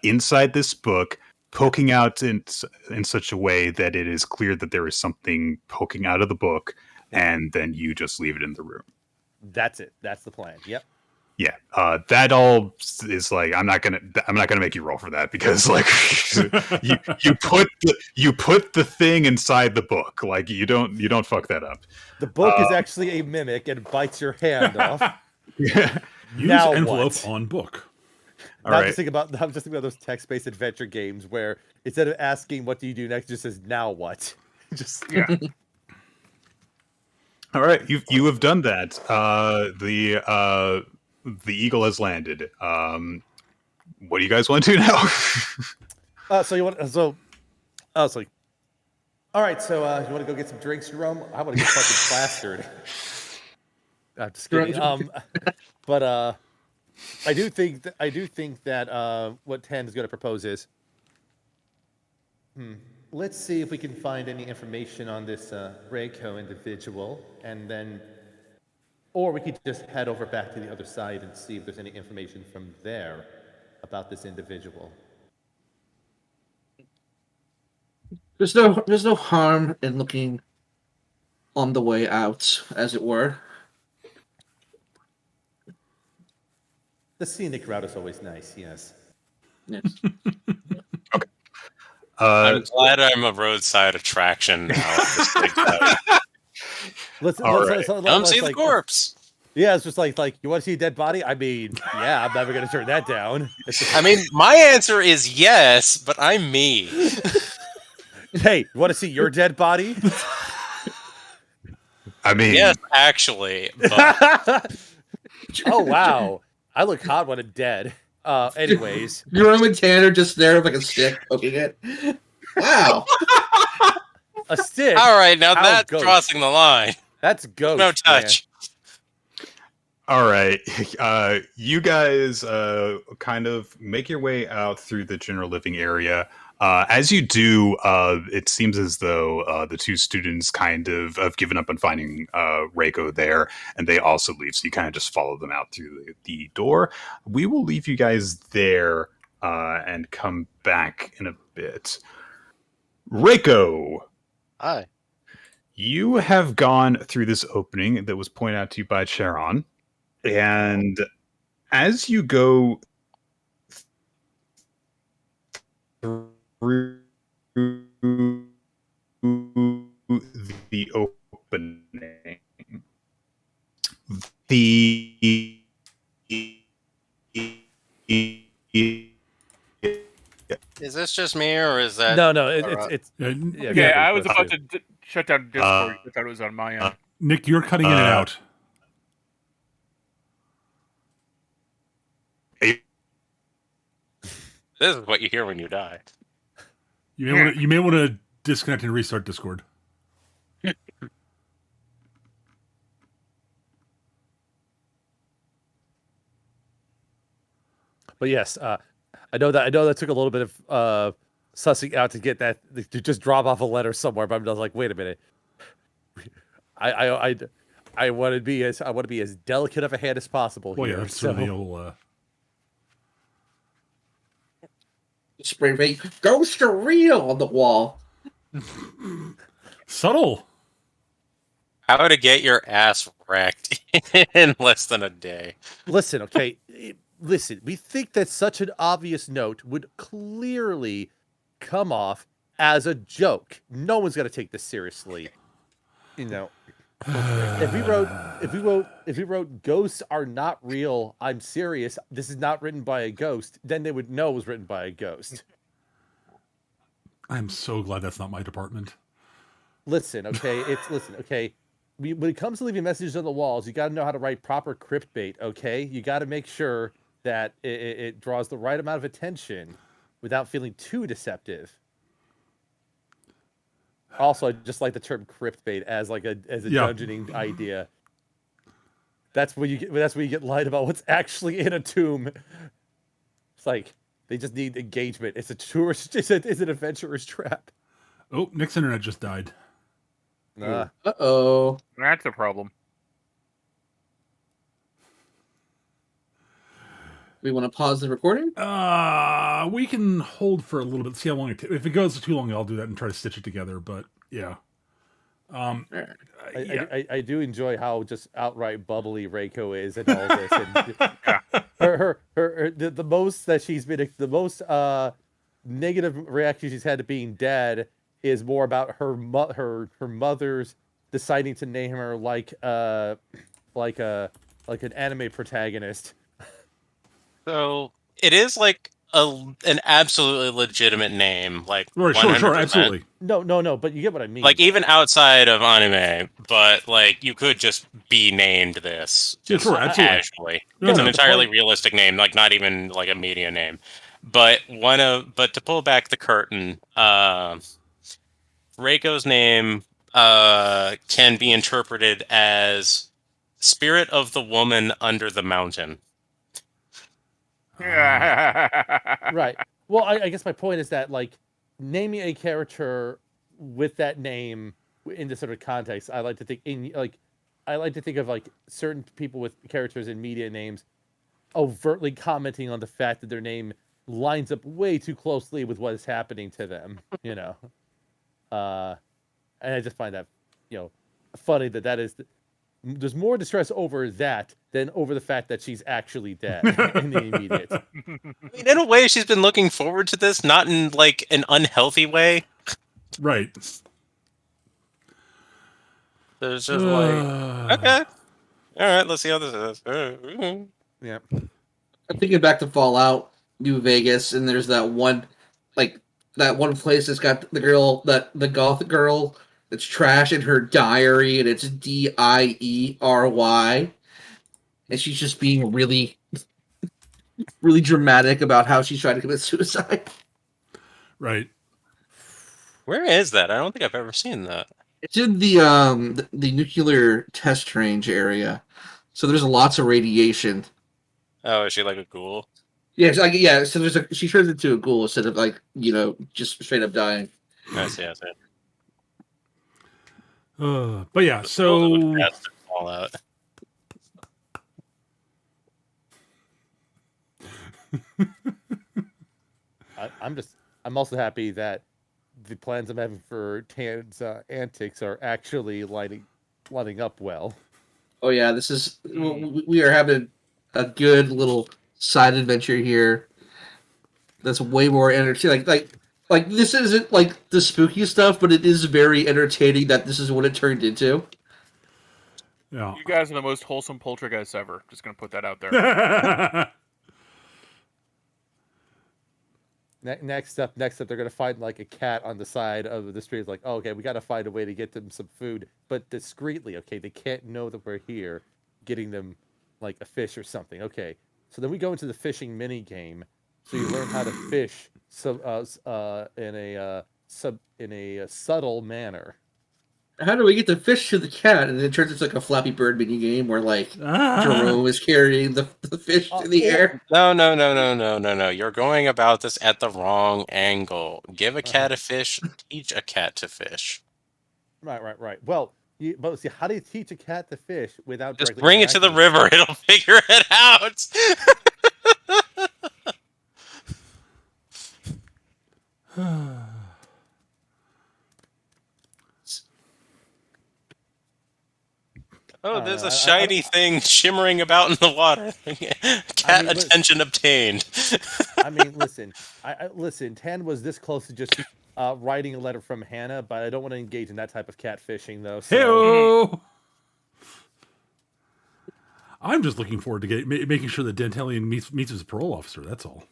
inside this book, poking out in such a way that it is clear that there is something poking out of the book, and then you just leave it in the room. That's it. That's the plan. Yep. Yeah, that all is like I'm not gonna make you roll for that, because like you put the thing inside the book. Like you don't fuck that up. The book is actually a mimic and bites your hand off. Yeah. Use now envelope what? on book. I'm just thinking about those text-based adventure games where instead of asking what do you do next, it just says now what. Just yeah. All right, you have done that. The eagle has landed. What do you guys want to do now? All right, so you want to go get some drinks, Jerome? I want to get fucking plastered. I'm just kidding. But I do think that what Tan is going to propose is, let's see if we can find any information on this Reiko individual, and then, or we could just head over back to the other side and see if there's any information from there about this individual. There's no harm in looking on the way out, as it were. The scenic route is always nice, yes. Yes. Okay. I'm glad I'm a roadside attraction now. Let's come see the corpse. Yeah, it's just like you want to see a dead body? I mean, yeah, I'm never gonna turn that down. I mean, my answer is yes, but I'm me. Hey, you want to see your dead body? I mean, Yes, actually. But Oh wow, I look hot when I'm dead. Anyways, Jerome and Tan are just there with like a stick poking it. Wow. a stick. all right, now How that's ghost? crossing the line. That's ghost. No man. touch. all right. You guys kind of make your way out through the general living area. As you do, it seems as though the two students kind of have given up on finding Reiko there, and they also leave. So you kind of just follow them out through the door. We will leave you guys there and come back in a bit. Reiko, Hi. you have gone through this opening that was pointed out to you by Charon, and as you go through the opening, the Is this just me, or is that... No, it's Yeah, I was about to shut down Discord. I thought it was on my end. Nick, you're cutting in and out. This is what you hear when you die. You may want to disconnect and restart Discord. But yes, I know that took a little bit of sussing out to get that to just drop off a letter somewhere. But I was like, wait a minute, I want to be as delicate of a hand as possible Well, here. yeah, that's so, sort of the old. Spray paint. Ghosts are real on the wall. Subtle. How to get your ass wrecked in less than a day. listen, okay, listen. We think that such an obvious note would clearly come off as a joke. No one's gonna take this seriously. You know, if we wrote ghosts are not real, I'm serious, this is not written by a ghost, then they would know it was written by a ghost. I'm so glad that's not my department. Listen, okay, when it comes to leaving messages on the walls, you got to know how to write proper crypt bait, okay? You got to make sure that it draws the right amount of attention without feeling too deceptive. Also, I just like the term crypt bait as a dungeoning idea. That's where you get lied about what's actually in a tomb. It's like they just need engagement. It's a tourist. It's an adventurer's trap. Oh, Nick's internet just died. Uh-oh. That's a problem. We want to pause the recording? We can hold for a little bit, see how long it takes. If it goes too long, I'll do that and try to stitch it together. But yeah. I do enjoy how just outright bubbly Reiko is and all this. And the most that she's been, the most negative reaction she's had to being dead is more about her mother's deciding to name her like an anime protagonist. So it is like an absolutely legitimate name, like Right, sure, absolutely. No, but you get what I mean. Like even outside of anime, but like you could just be named this. Yeah, Just sure, absolutely. casually. No, It's no, an the entirely point- realistic name, like not even like a media name. But to pull back the curtain, Reiko's name can be interpreted as spirit of the woman under the mountain. Right. Well, I guess my point is that like naming a character with that name in this sort of context, I like to think of like certain people with characters in media names overtly commenting on the fact that their name lines up way too closely with what is happening to them, you know. And I just find that, funny that is. There's more distress over that than over the fact that she's actually dead in the immediate. I mean, in a way, she's been looking forward to this, not in like an unhealthy way. Right. There's just like, okay, All right, let's see how this is. Yeah. I'm thinking back to Fallout New Vegas, and there's that one place that's got the girl, the goth girl that's trash in her diary, and it's Diery, and she's just being really, really dramatic about how she's trying to commit suicide. Right. Where is that? I don't think I've ever seen that. It's in the nuclear test range area, so there's lots of radiation. Oh, is she like a ghoul? Yeah, so she turns into a ghoul instead of just straight up dying. I see. But yeah, so That's the Fallout. I'm also happy that the plans I'm having for Tan's antics are actually lining up well. Oh yeah, this is we are having a good little side adventure here. That's way more entertaining. Like this isn't like the spooky stuff, but it is very entertaining that this is what it turned into. yeah. You guys are the most wholesome poltergeists ever. Just gonna put that out there. Next up, they're gonna find like a cat on the side of the street. It's like, oh, okay, we gotta find a way to get them some food, but discreetly. Okay, they can't know that we're here, getting them like a fish or something. Okay, so then we go into the fishing mini game. So you learn how to fish in a subtle manner. How do we get the fish to the cat? And it turns into like a Flappy Bird mini game where like Jerome is carrying the fish in the air. No. You're going about this at the wrong angle. Give a cat a fish, teach a cat to fish. Right. Well, but see, how do you teach a cat to fish without Just directly bring it to the interacting with river, it'll figure it out. Oh, there's a shiny thing shimmering about in the water. Cat attention obtained. I mean, listen. Listen. Tan was this close to just writing a letter from Hannah, but I don't want to engage in that type of catfishing, though. So. Hey-o! I'm just looking forward to making sure that Dantalion meets his parole officer. That's all.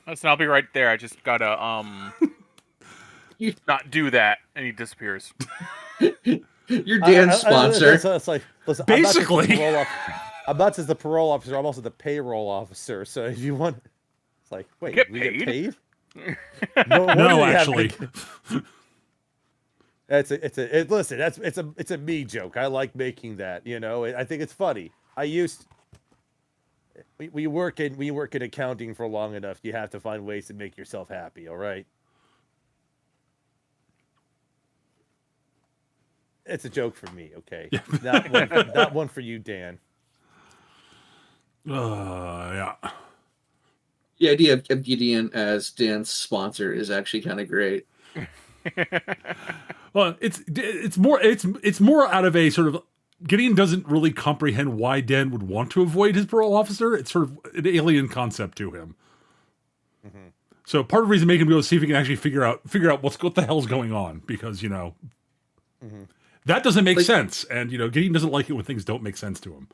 Listen, I'll be right there. I just gotta not do that, and he disappears. You're Dan's sponsor. It's like, listen, Basically, I'm not just the parole officer. I'm also the payroll officer. So if you want, it's like, wait, we get paid? No, actually. It's a me joke. I like making that. You know, I think it's funny. We work in accounting for long enough. You have to find ways to make yourself happy. All right. It's a joke for me, okay? Not one for you, Dan. Yeah. The idea of Gideon as Dan's sponsor is actually kind of great. Well, it's more out of a sort of Gideon doesn't really comprehend why Dan would want to avoid his parole officer. It's sort of an alien concept to him. Mm-hmm. So part of the reason making him go see if he can actually figure out what the hell's going on, because Mm-hmm. that doesn't make sense, and Gideon doesn't like it when things don't make sense to him.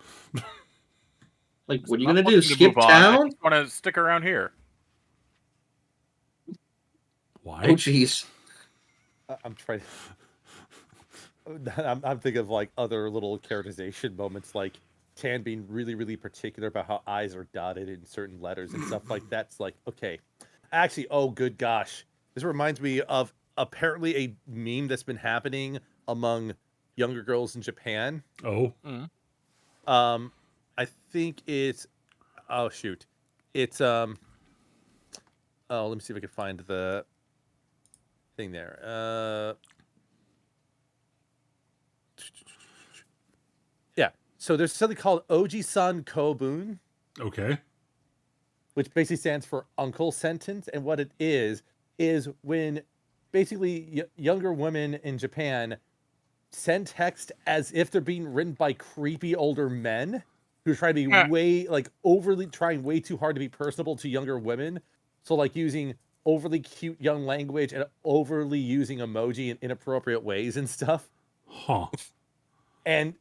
Like, what are you gonna do? Skip town? I just want to stick around here. Why? Oh, jeez. I'm trying. I'm thinking of like other little characterization moments, like Tan being really, really particular about how I's are dotted in certain letters and stuff like that. It's like, okay, actually, oh, good gosh, this reminds me of apparently a meme that's been happening among younger girls in Japan. Oh. Mm-hmm. I think it's. Oh shoot, it's Oh, let me see if I can find the thing there. Yeah. So there's something called Oji-san Kobun. Okay. Which basically stands for uncle sentence. And what it is when basically younger women in Japan send text as if they're being written by creepy older men who try to be trying way too hard to be personable to younger women. So like using overly cute young language and overly using emoji in inappropriate ways and stuff. Huh. and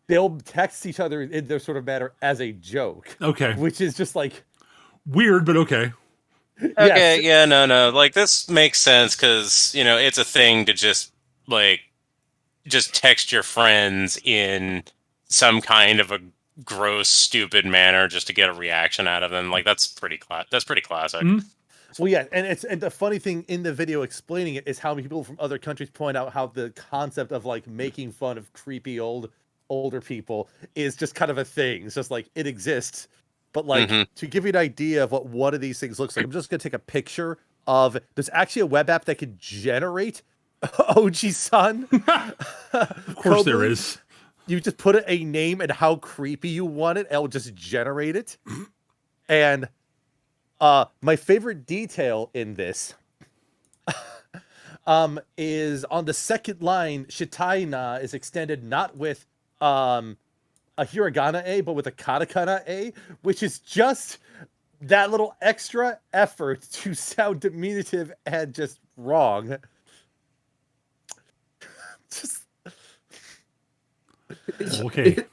they'll text each other in their sort of manner as a joke, Okay. which is just like Weird, but okay. Okay, yeah, no. Like, this makes sense because, it's a thing to just text your friends in some kind of a gross, stupid manner just to get a reaction out of them. Like, that's pretty classic. Mhm. Well, yeah, and the funny thing in the video explaining it is how many people from other countries point out how the concept of like making fun of creepy older people is just kind of a thing. It's just like it exists. But like to give you an idea of what one of these things looks like, I'm just gonna take a picture of there's actually a web app that could generate OG-san. Of course there is. You just put a name and how creepy you want it, it'll just generate it. And my favorite detail in this is on the second line, Shitaina is extended not with a hiragana A, but with a katakana A, which is just that little extra effort to sound diminutive and just wrong. Just Okay.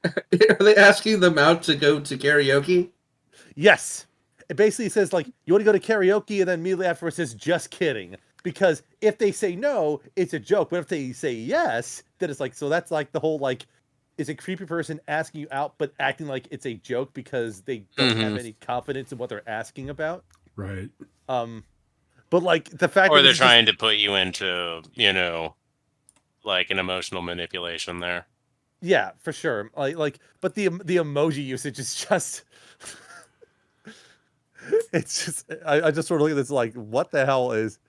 Are they asking them out to go to karaoke? yes. It basically says like you want to go to karaoke, and then immediately afterwards says just kidding. Because if they say no, it's a joke. But if they say yes, then it's like so that's like the whole like is a creepy person asking you out but acting like it's a joke because they don't have any confidence in what they're asking about. Right. But like the fact Or that they're it's trying to put you into, like an emotional manipulation there. yeah, for sure. But the emoji usage is just it's just I just sort of look at this like what the hell is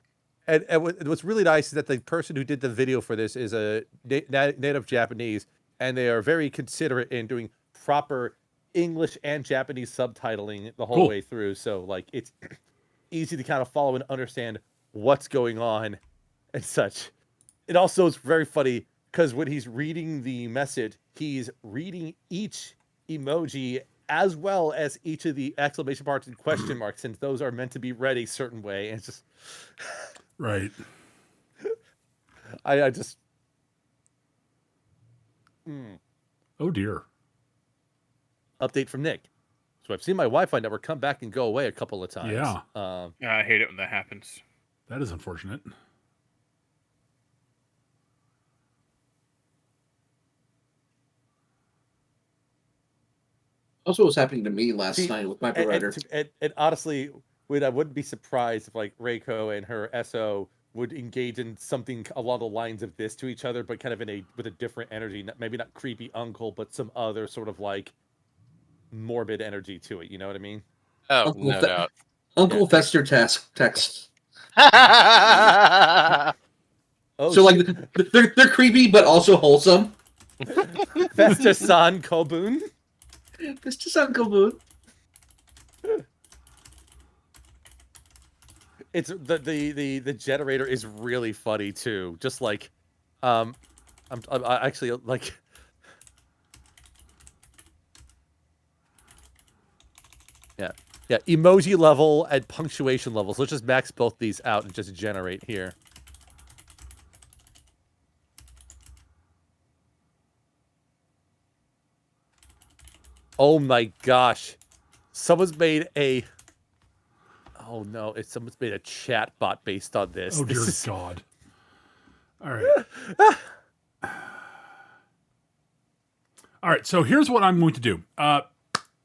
and what's really nice is that the person who did the video for this is a native Japanese, and they are very considerate in doing proper English and Japanese subtitling the whole way through. So like it's easy to kind of follow and understand what's going on and such. It also is very funny because when he's reading the message, he's reading each emoji as well as each of the exclamation marks and question marks, since those are meant to be read a certain way. And it's just right. I just Oh dear. update from Nick. So I've seen my Wi-Fi network come back and go away a couple of times. Yeah. I hate it when that happens. That is unfortunate. Also, what was happening to me last See, night with my provider. And honestly, I wouldn't be surprised if like Reiko and her SO would engage in something along the lines of this to each other, but kind of with a different energy. Maybe not creepy uncle, but some other sort of like morbid energy to it. You know what I mean? Oh, Uncle no doubt. Uncle Fester text. Oh, So like they're creepy but also wholesome. Fester-san Kobun. Mr. Uncle Boon. It's the generator is really funny too. Just like, I actually like. Yeah, emoji level and punctuation levels. Let's just max both these out and just generate here. Oh my gosh. Someone's made a... Oh no, someone's made a chat bot based on this. Oh dear This is- God. All right. All right. So here's what I'm going to do.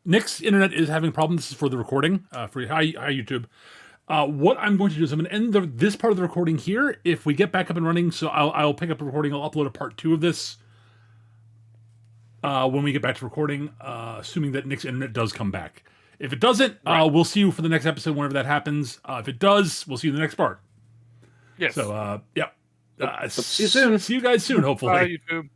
Nick's internet is having problems. This is for the recording. Hi YouTube. What I'm going to do is I'm going to end this part of the recording here. If we get back up and running, so I'll pick up the recording. I'll upload a part 2 of this when we get back to recording, assuming that Nick's internet does come back. If it doesn't, we'll see you for the next episode whenever that happens. If it does, we'll see you in the next part. Yes. So, yeah. See you soon. See you guys soon, hopefully. Bye, YouTube.